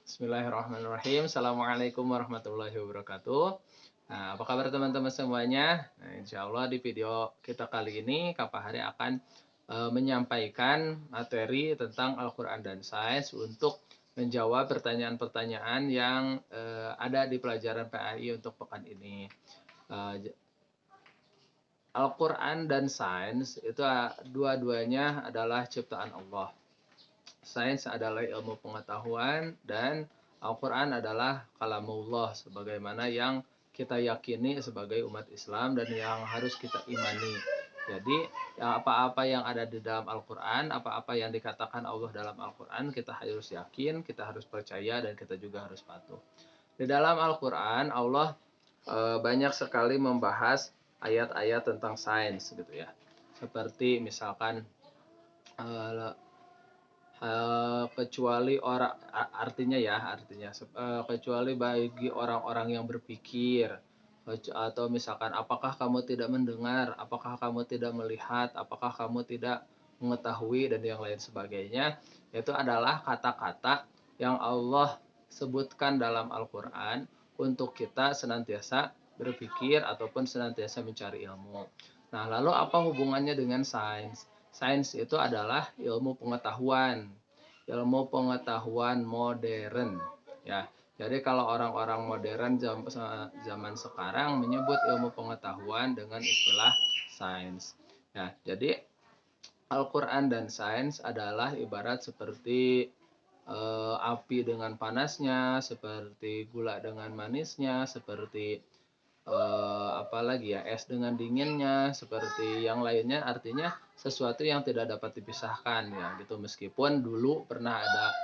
Bismillahirrahmanirrahim. Assalamualaikum warahmatullahi wabarakatuh. Nah, apa kabar teman-teman semuanya? Nah, insya Allah di video kita kali ini Kak Fahri akan menyampaikan materi tentang Al-Quran dan Sains untuk menjawab pertanyaan-pertanyaan yang ada di pelajaran PAI untuk pekan ini. Al-Quran dan Sains itu dua-duanya adalah ciptaan Allah. Sains adalah ilmu pengetahuan dan Al-Quran adalah kalamullah sebagaimana yang kita yakini sebagai umat Islam dan yang harus kita imani. Jadi apa-apa yang ada di dalam Al-Quran, apa-apa yang dikatakan Allah dalam Al-Quran, kita harus yakin, kita harus percaya, dan kita juga harus patuh. Di dalam Al-Quran, Allah banyak sekali membahas ayat-ayat tentang sains gitu ya. Seperti misalkan kecuali orang artinya kecuali bagi orang-orang yang berpikir, atau misalkan apakah kamu tidak mendengar, apakah kamu tidak melihat, apakah kamu tidak mengetahui, dan yang lain sebagainya. Itu adalah kata-kata yang Allah sebutkan dalam Al-Quran untuk kita senantiasa berpikir ataupun senantiasa mencari ilmu. Nah, lalu apa hubungannya dengan sains? Sains itu adalah ilmu pengetahuan modern ya. Jadi kalau orang-orang modern zaman sekarang menyebut ilmu pengetahuan dengan istilah sains ya. Jadi Al-Quran dan sains adalah ibarat seperti api dengan panasnya, seperti gula dengan manisnya, seperti apalagi ya, es dengan dinginnya, seperti yang lainnya. Artinya sesuatu yang tidak dapat dipisahkan ya gitu. Meskipun dulu pernah ada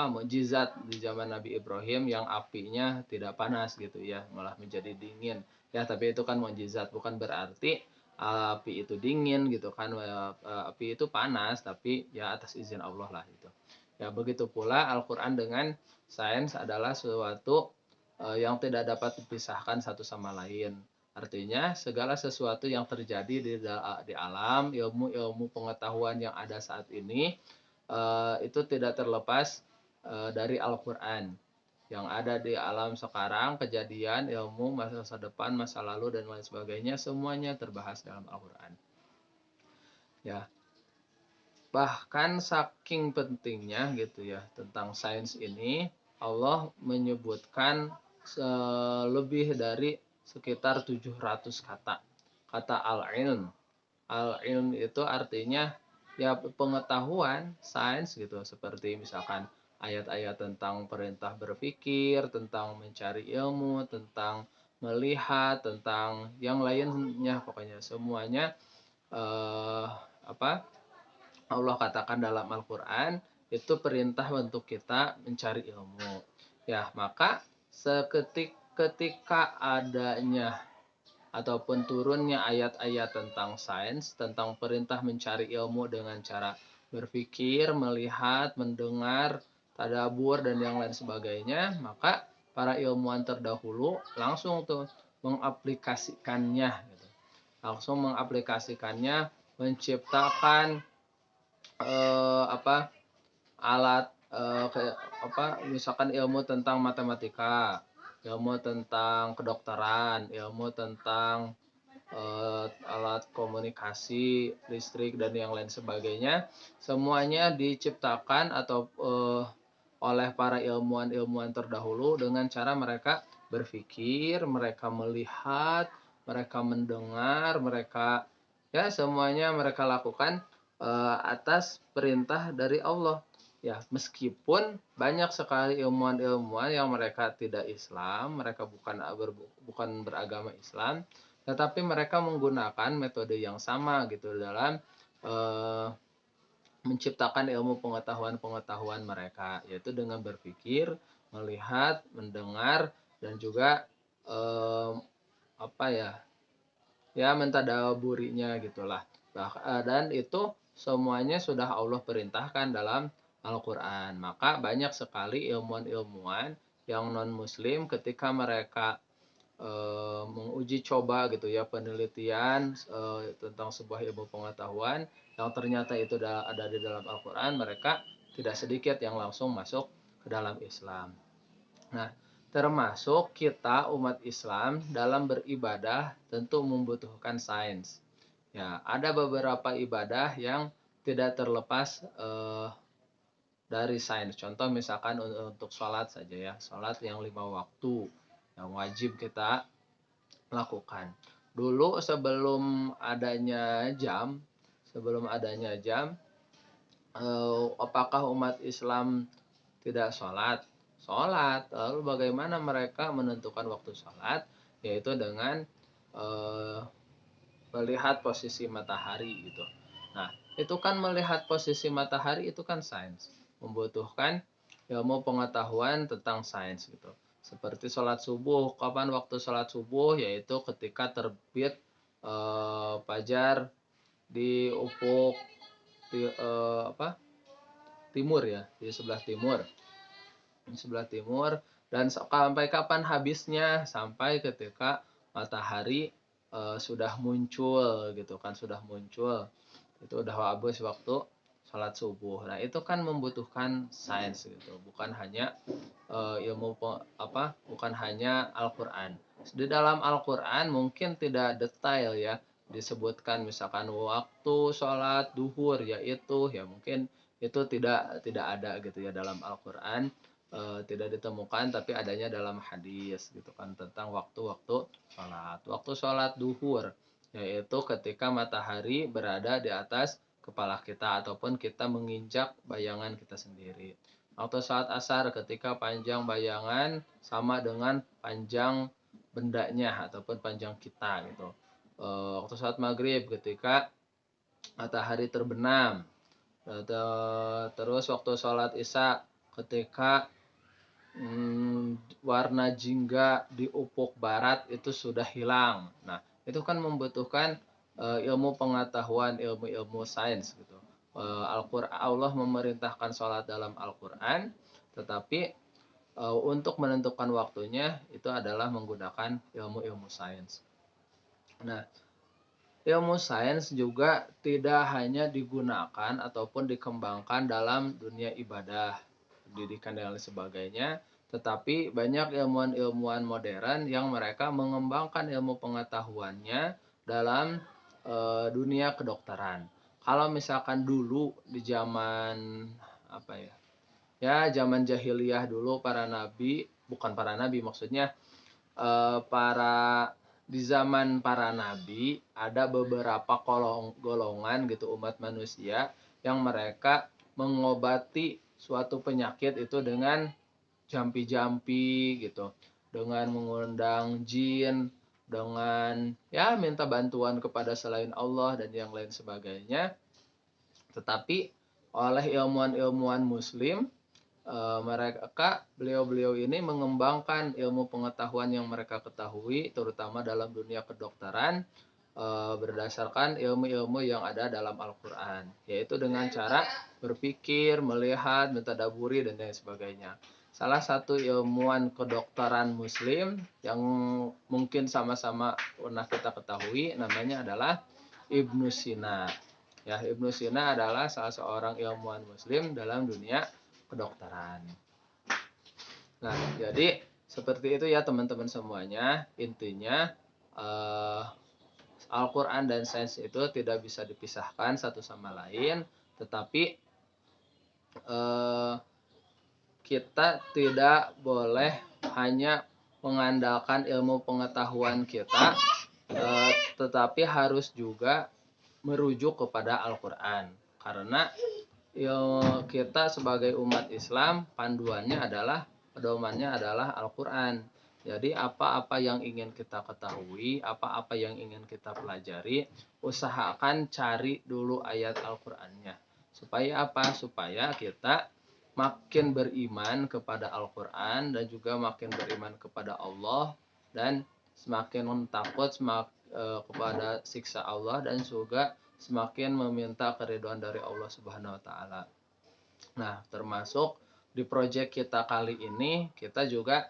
mukjizat di zaman Nabi Ibrahim yang apinya tidak panas gitu ya, malah menjadi dingin ya. Tapi itu kan mukjizat, bukan berarti api itu dingin gitu kan. Api itu panas tapi ya atas izin Allah lah itu ya. Begitu pula Al-Quran dengan sains adalah sesuatu yang tidak dapat dipisahkan satu sama lain. Artinya segala sesuatu yang terjadi di alam, ilmu-ilmu pengetahuan yang ada saat ini itu tidak terlepas dari Al-Quran. Yang ada di alam sekarang, kejadian, ilmu, masa depan, masa lalu, dan lain sebagainya, semuanya terbahas dalam Al-Quran. Ya, bahkan saking pentingnya gitu ya tentang sains ini, Allah menyebutkan lebih dari sekitar 700 kata al-ilm. Al-ilm itu artinya ya pengetahuan, sains gitu. Seperti misalkan ayat-ayat tentang perintah berpikir, tentang mencari ilmu, tentang melihat, tentang yang lainnya, pokoknya semuanya eh, apa Allah katakan dalam Al-Quran itu perintah untuk kita mencari ilmu ya. Maka ketika adanya ataupun turunnya ayat-ayat tentang sains, tentang perintah mencari ilmu dengan cara berpikir, melihat, mendengar, tadabur, dan yang lain sebagainya, maka para ilmuwan terdahulu langsung tuh mengaplikasikannya gitu. Langsung mengaplikasikannya, menciptakan alat misalkan ilmu tentang matematika, ilmu tentang kedokteran, ilmu tentang alat komunikasi, listrik, dan yang lain sebagainya. Semuanya diciptakan atau oleh para ilmuwan-ilmuwan terdahulu dengan cara mereka berpikir, mereka melihat, mereka mendengar, mereka ya semuanya mereka lakukan atas perintah dari Allah ya. Meskipun banyak sekali ilmuwan-ilmuwan yang mereka tidak Islam, mereka bukan beragama Islam, tetapi mereka menggunakan metode yang sama gitu dalam menciptakan ilmu pengetahuan mereka, yaitu dengan berpikir, melihat, mendengar, dan juga mentadaburinya gitulah. Dan itu semuanya sudah Allah perintahkan dalam Al-Quran. Maka banyak sekali ilmuwan-ilmuwan yang non-muslim ketika mereka menguji coba gitu ya, penelitian tentang sebuah ilmu pengetahuan yang ternyata itu ada di dalam Al-Quran, mereka tidak sedikit yang langsung masuk ke dalam Islam. Nah, termasuk kita umat Islam dalam beribadah tentu membutuhkan sains. Ya, ada beberapa ibadah yang tidak terlepas dari sains. Contoh misalkan untuk sholat saja ya, sholat yang 5 waktu yang wajib kita lakukan. Dulu sebelum adanya jam, apakah umat Islam tidak sholat? Sholat. Lalu bagaimana mereka menentukan waktu sholat? Yaitu dengan eh, melihat posisi matahari gitu. Nah, itu kan melihat posisi matahari itu kan sains, membutuhkan ilmu pengetahuan tentang sains gitu. Seperti sholat subuh, kapan waktu sholat subuh? Yaitu ketika terbit fajar di ufuk timur ya, di sebelah timur, dan sampai kapan habisnya? Sampai ketika matahari sudah muncul gitu kan, itu udah habis waktu sholat subuh. Nah, itu kan membutuhkan sains gitu, bukan hanya bukan hanya Al-Qur'an. Di dalam Al-Qur'an mungkin tidak detail ya disebutkan misalkan waktu sholat duhur, yaitu ya mungkin itu tidak ada gitu ya dalam Al-Qur'an, tidak ditemukan, tapi adanya dalam hadis gitu kan tentang waktu-waktu sholat. Waktu sholat duhur yaitu ketika matahari berada di atas kepala kita ataupun kita menginjak bayangan kita sendiri. Waktu sholat asar ketika panjang bayangan sama dengan panjang bendanya ataupun panjang kita gitu. Waktu sholat maghrib ketika matahari terbenam. Terus waktu sholat isya ketika warna jingga di ufuk barat itu sudah hilang. Nah, itu kan membutuhkan ilmu pengetahuan, ilmu sains gitu. Al-Qur'an, Allah memerintahkan sholat dalam Al-Qur'an, tetapi untuk menentukan waktunya itu adalah menggunakan ilmu-ilmu sains. Nah, ilmu sains juga tidak hanya digunakan ataupun dikembangkan dalam dunia ibadah, pendidikan dan lain sebagainya, tetapi banyak ilmuwan-ilmuwan modern yang mereka mengembangkan ilmu pengetahuannya dalam dunia kedokteran. Kalau misalkan dulu di zaman apa ya? Ya, zaman jahiliyah dulu bukan para nabi maksudnya, di zaman para nabi ada beberapa golongan gitu umat manusia yang mereka mengobati suatu penyakit itu dengan jampi-jampi gitu, dengan mengundang jin, dengan ya minta bantuan kepada selain Allah dan yang lain sebagainya. Tetapi oleh ilmuwan-ilmuwan muslim, beliau-beliau ini mengembangkan ilmu pengetahuan yang mereka ketahui terutama dalam dunia kedokteran berdasarkan ilmu-ilmu yang ada dalam Al-Qur'an, yaitu dengan cara berpikir, melihat, mentadaburi dan lain sebagainya. Salah satu ilmuwan kedokteran muslim yang mungkin sama-sama pernah kita ketahui namanya adalah Ibnu Sina. Ya, Ibnu Sina adalah salah seorang ilmuwan muslim dalam dunia kedokteran. Nah, jadi seperti itu ya teman-teman semuanya. Intinya Al-Quran dan sains itu tidak bisa dipisahkan satu sama lain, tetapi kita tidak boleh hanya mengandalkan ilmu pengetahuan kita, tetapi harus juga merujuk kepada Al-Quran. Karena kita sebagai umat Islam, pedomannya adalah Al-Quran. Jadi apa-apa yang ingin kita ketahui, apa-apa yang ingin kita pelajari, usahakan cari dulu ayat Al-Qur'annya. Supaya apa? Supaya kita makin beriman kepada Al-Qur'an dan juga makin beriman kepada Allah dan semakin takut kepada siksa Allah dan juga semakin meminta keridhaan dari Allah Subhanahu wa taala. Nah, termasuk di proyek kita kali ini kita juga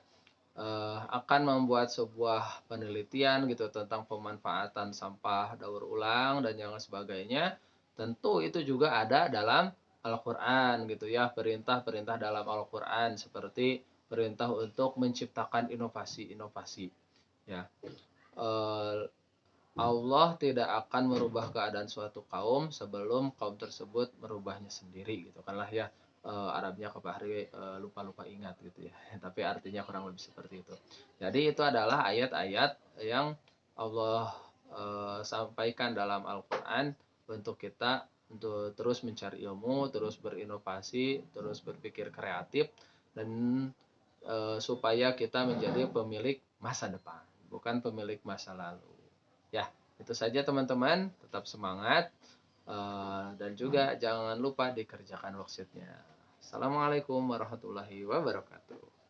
akan membuat sebuah penelitian gitu tentang pemanfaatan sampah daur ulang dan yang sebagainya. Tentu itu juga ada dalam Al-Qur'an gitu ya, perintah-perintah dalam Al-Qur'an seperti perintah untuk menciptakan inovasi-inovasi ya. Eh, Allah tidak akan merubah keadaan suatu kaum sebelum kaum tersebut merubahnya sendiri gitu kan lah ya. Arabnya ke Bahri lupa-lupa ingat gitu ya. Tapi artinya kurang lebih seperti itu. Jadi itu adalah ayat-ayat yang Allah sampaikan dalam Al-Qur'an untuk kita untuk terus mencari ilmu, terus berinovasi, terus berpikir kreatif dan supaya kita menjadi pemilik masa depan, bukan pemilik masa lalu. Ya, itu saja teman-teman, tetap semangat dan juga jangan lupa dikerjakan worksheetnya. Assalamualaikum warahmatullahi wabarakatuh.